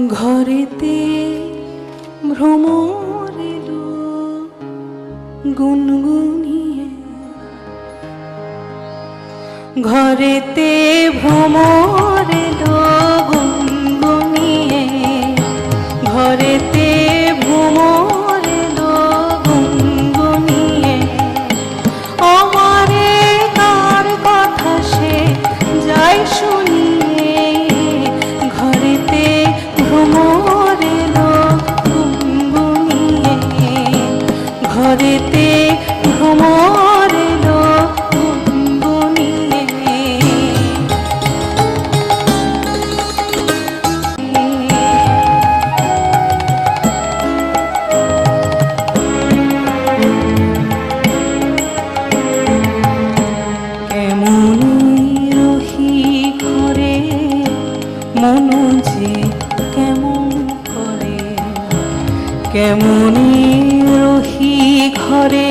ঘরেতে ভ্রমর এলো গুনগুনিয়ে, ঘরেতে ভ্রমর এলো গুনগুনিয়ে, ঘরেতে ভ্রমর এলো গুনগুনিয়ে। আমারে কার কথা সে যায় শুনিয়ে, ঘরেতে ভ্রমর এলো গুনগুনিয়ে, ঘরেতে ভ্রমর এলো গুনগুনিয়ে। মনু যে কেমন করে, কেমনি রহি ঘরে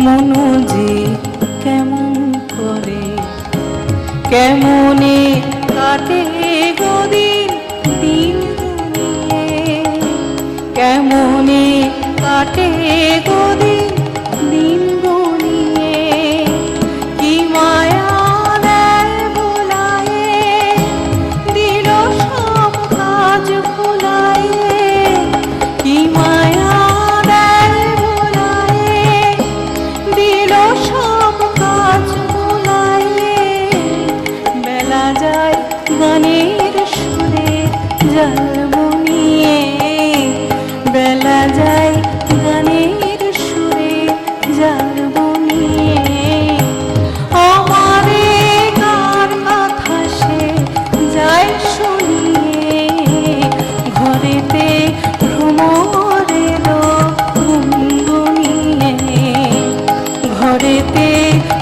মনু যে কেমন করে, কেমনে কাটে গদিন দিন দুনিয়ে, কেমনে কাটে গদিন দিন দুনিয়ে। কি মায়া গানের সুরে জাল বনিয়ে, বেলা যায় গানের সুরে জাল বনিয়ে। আমারে কার কথা সে যায় শুনিয়ে, ঘরেতে ভ্রমর এলো গুনগুনিয়ে, ঘরেতে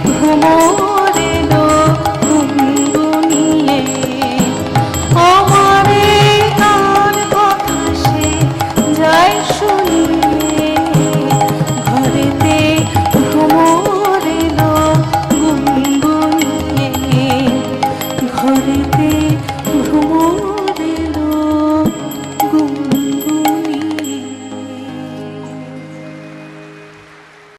ভ্রমর এলো গুনগুনিয়ে। আমারে কার কথা সে যায় শুনিয়ে, ঘরেতে ভ্রমর এলো গুনগুনিয়ে, ঘরেতে